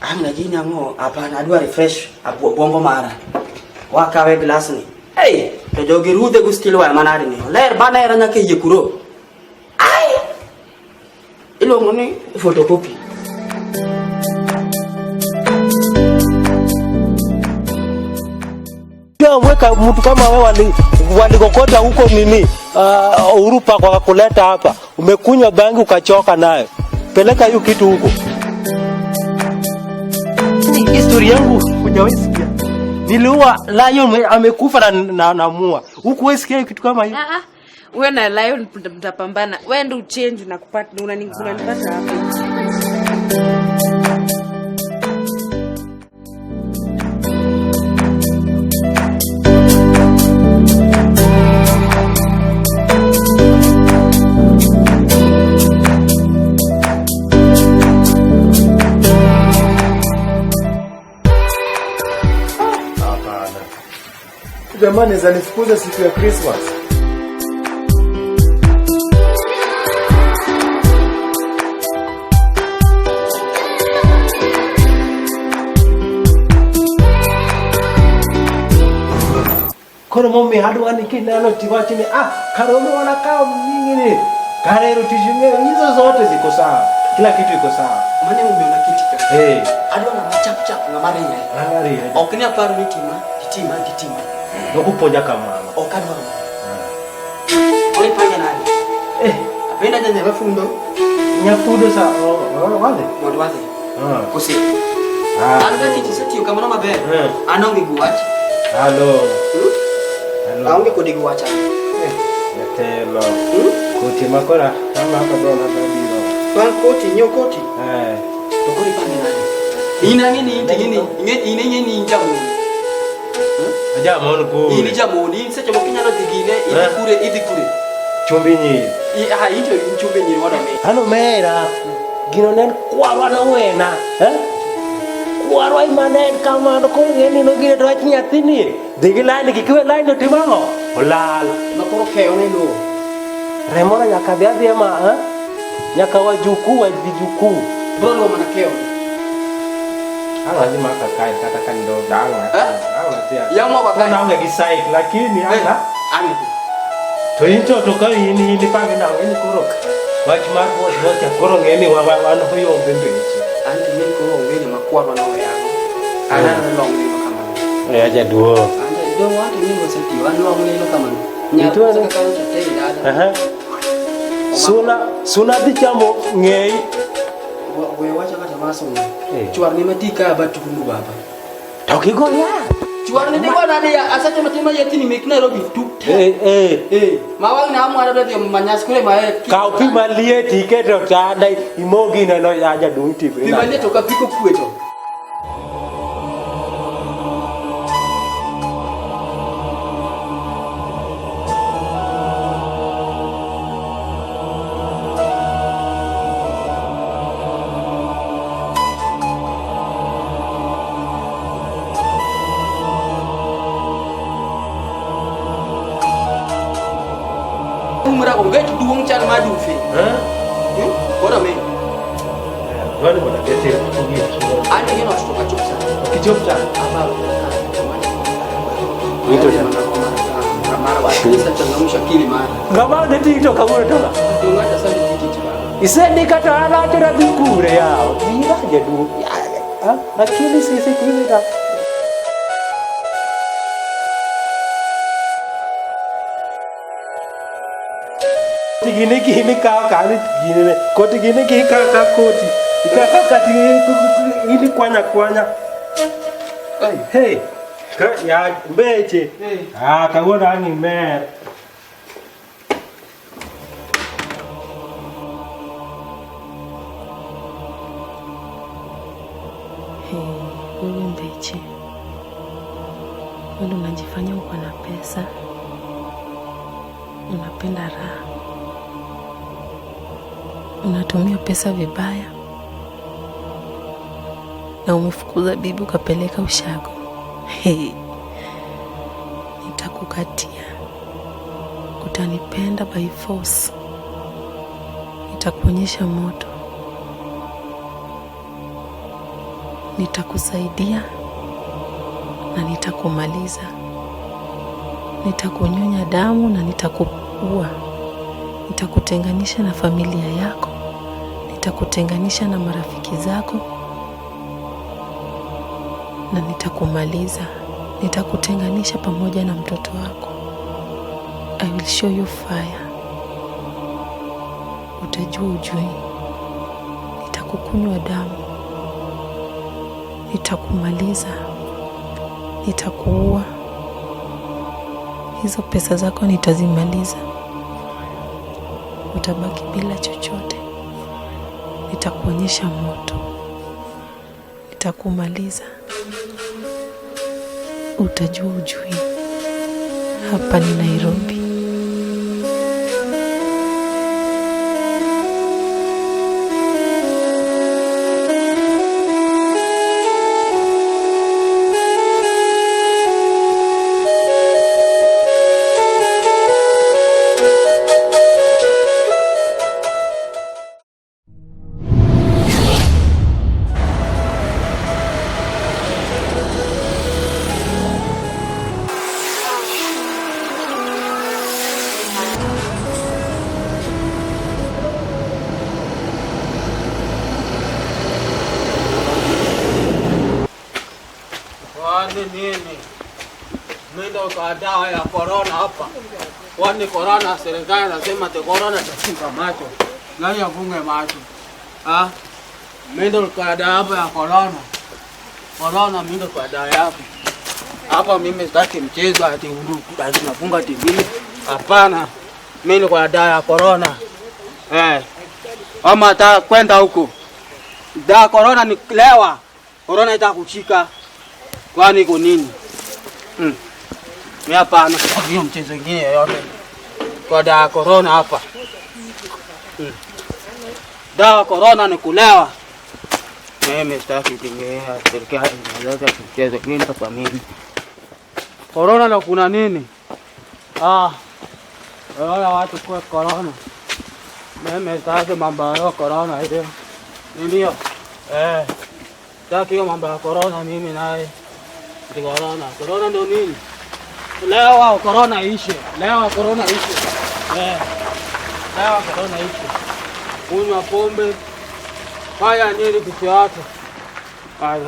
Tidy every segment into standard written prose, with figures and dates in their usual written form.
Amna jina ngo hapana adwa refresh abu bongo mara. Wakawe glass ni. Hey, to jogi rude gustilo wa manari ni. Ler bana era nyake yekuro. Ai. Ilo ngoni photocopy. Weka mtu kama wewe walikokota huko nini Urupa kwa kuleta hapa. Umekunywa bangi ukachoka nayo. Peleka hiyo kitu huko. Ni historia yangu hujawahi sikia. Niliua lion amekufa na mua. Huko wewe sikia kitu kama hiyo? Wewe na lion mtapambana. Wewe ndio change na kupata unanipata hapa. Jamani zanifukuza siku ya Christmas. Kono mimi hadwani kinalo tiwachini karomo wanakaa nyingine. Karero tishime hizo zote ziko sawa. Kila kitu iko sawa. Mane umeona kitika. Adwa na chap chap na mari yeye. Mari yeye. Okini aparu nitima. Nokuponya kama mama. Okadwa. Oi panya nani? Apenda jana mafundo. Nyafudo sa wale. Wale. Kusi. Anga titisati kama na mabe. Anonge guwachi. Halo. Aunge kodiguwacha. Yatelo. Koti makora kama hapa dona babiro. Pan koti nyokoti. Kokori panya nani? Ina ngini njamu. Aja maonu ko. Ini jamu ni seche mokinya no digine idi kure. Chumbi nyi. Hicho chumbi nyi wana me. Hano mera. Gino nen kwarwa na wena, Kwarwa imanen kama ko ngeni no gine to nyathini. Digi line kikiwe line no timango. Olal. Makoro keo ne no. Remona nyaka bia ma, Nyaka wajuku wa bijuku. Bro mana keo. Hawa ni makakai kata kando danga. Yang mau pakai. Kau nak gisai lakini ana. Ani. To into to kau ini pange na ini kurok. Wachmar bos ya kurong ini wana hoyo Mbeche. Anti ni kurong ini makuwa wana yangu. Ana long ni kama. Ya Jaduong. Anda Jaduong watu ni wasati wana long ni kama. Nyatu ana kau chate dada. Suna dichamo ngei. Wewe wacha kata masomo. Chuar ni matika batu kundu baba. Toki goya. Chuar ni dewa nade ya asaje matima yeti ni mek Nairobi tu. Mawang na amu ada dia manyas kule mae. Kau pi malie tiket to tada imogi na no ya Jaduong TV. Pi malie to ka piko kueto. Umra ko ngai duong chan ma du fe. Ora me. Wale wana kete kutumia chuo. Ani ngeno kutoka chopsa. Kichopsa. Hapa. Wito jana. Mara wa kanisa changamsha kili mara. Ngama de tito kabura tola. Tunga ta sandi titi bana. Isendi kata ala tera bikure yao. Bila Jaduong. Lakini sisi kuita. Gini kali gini koti gini koti kati ini kwanya hey ya Mbeche kagona ni mer wewe Mbeche, wewe unajifanya uko na pesa, unapenda raha, unatumia pesa vibaya na umefukuza bibi ukapeleka ushago. Nitakukatia, utanipenda by force, nitakuonyesha moto, nitakusaidia na nitakumaliza. Nitakunyonya damu na nitakuua. Nitakutenganisha na familia yako. Nitakutenganisha na marafiki zako na nitakumaliza. Nitakutenganisha pamoja na mtoto wako. I will show you fire. Utajua ujui. Nitakukunywa damu. Nitakumaliza. Nitakuua. Hizo pesa zako nitazimaliza. Utabaki bila chochote. Nitakuonyesha moto. Nitakumaliza. Utajua ujui. Hapa ni Nairobi. Nini? Mwenda kwa dawa ya corona hapa. Kwani corona serikali nasema te corona tafunga macho. Nani afunge macho? Mwenda kwa dawa ya corona. Corona mwenda kwa dawa yako. Hapa mimi sitaki mchezo ati nafunga TV. Hapana. Mwenda kwa dawa ya corona. Ama ta kwenda huko. Dawa corona ni lewa. Corona itakuchika. Kwani iko nini? Mimi hapana hiyo mchezo mwingine yote. Kwa dawa corona hapa. Dawa corona ni kulewa. Mimi sitaki tingea serikali inaleta mchezo mwingine kwa mimi. Corona na kuna nini? Wala watu kwa corona. Mimi sitaki mambo ya corona hiyo. Ndio. Sitaki hiyo mambo ya corona mimi naye. Corona. Corona ndo nini? Lewa corona ishe. Lewa corona ishe. Lewa corona ishe. Kunywa pombe. Fanya nini kitu yako?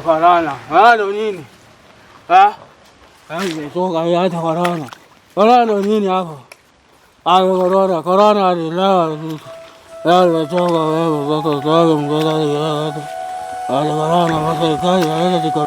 Corona. Ndo nini? Soka ya corona. Corona ndo nini hapo? Corona. Corona ni lewa. Lewa soka wewe kwa sababu mgoza ya. Corona wako kai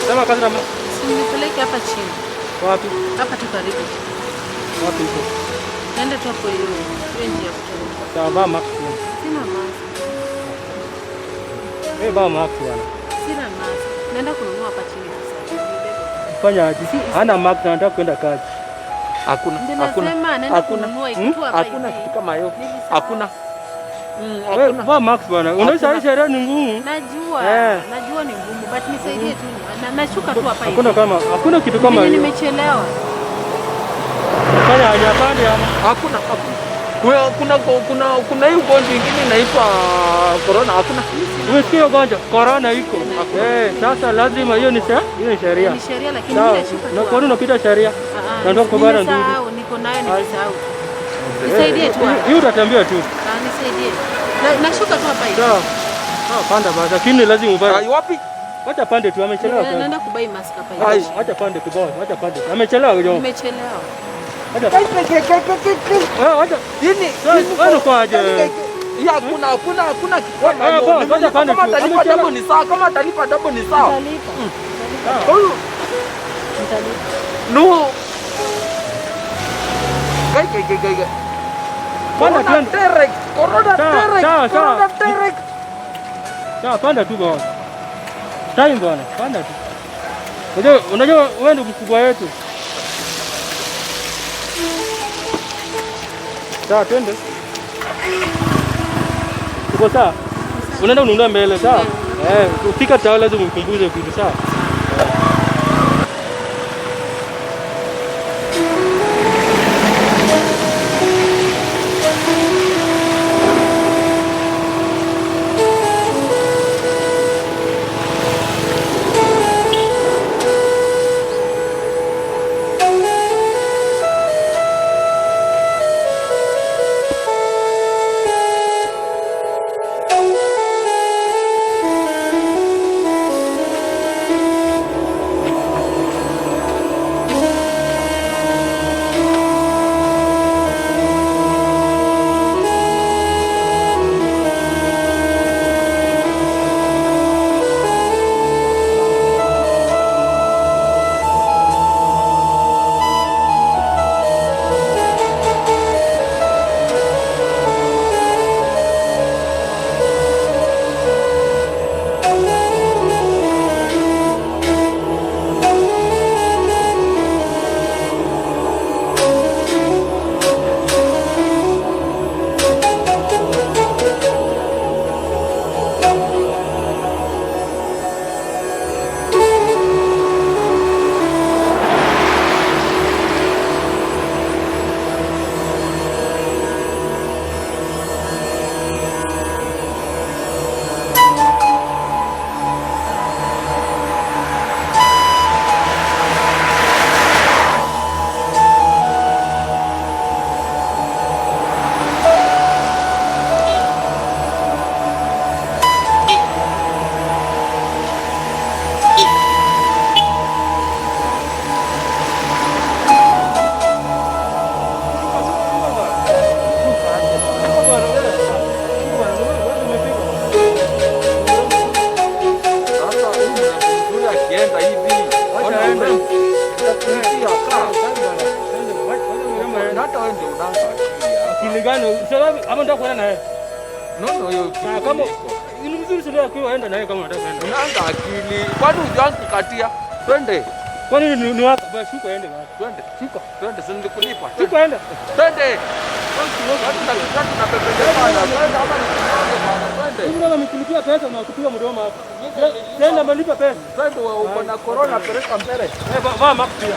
Sema kazi mama. Nipeleke hapa chini. Wapi? Hapa tu karibu. Wapi huko? Nenda tu hapo hiyo. Wengi ya kutoka. Sawa ba max. Sina mask. Ba max bwana. Sina mask. Nenda kununua hapa chini sasa. Fanya aje? Hana max nataka kwenda kazi. Hakuna. Hakuna kitu kama hiyo. Hakuna. Hakuna. Ba max bwana. Unaweza sheria ni ngumu. Najua. Najua ni ngumu, but nisaidie tu. Nashuka tu hapa hivi. Hakuna kitu kama hiyo. Nimechelewa. Fanya aje pande ama? Hakuna. Kuna hii ugonjwa ingine inaitwa corona hakuna. Umesikia ugonjwa? Corona iko. Sasa lazima hiyo ni sheria. Ni sheria lakini bila shika. Na kwa nini unapita sheria? Na ndio kubana ndugu. Niko nayo nimesahau. Nisaidie tu. Hiyo utatambia tu. Nisaidie. Nashuka tu hapa hivi. Sawa. Panda basi lakini lazima uvae. Wapi? Wacha pande tu amechelewa. Naenda kubai mask hapa hivi. Wacha pande kibao, wacha pande. Amechelewa kidogo. Nimechelewa. Wacha. Nini? Wewe kwa aje? Ya kuna kikwama. Kama atalipa double ni sawa, kama atalipa double ni sawa. Nitalipa. No. Gai. Panda tu. Corona direct. Sawa, panda tu bwana. Time bwana, panda tu. Unajua wewe ndio mkubwa wetu. Sawa, twende. Uko sawa? Unaenda ununua mbele, sawa? Ukifika tao lazima ukumbuze kitu, sawa? Hapo ndio kwenda naye. No, hiyo kama ni mzuri sio kwa enda naye kama unataka kwenda. Unaanza akili. Kwani hujaanza kukatia? Twende. Kwani ni wapi? Basi shuka ende basi. Twende. Twende sasa nikulipa. Shuka enda. Twende. Twende mkulipia pesa na kupiga mdomo hapa. Tena malipa pesa. Twende uko na corona peleka mbele. Mama pia.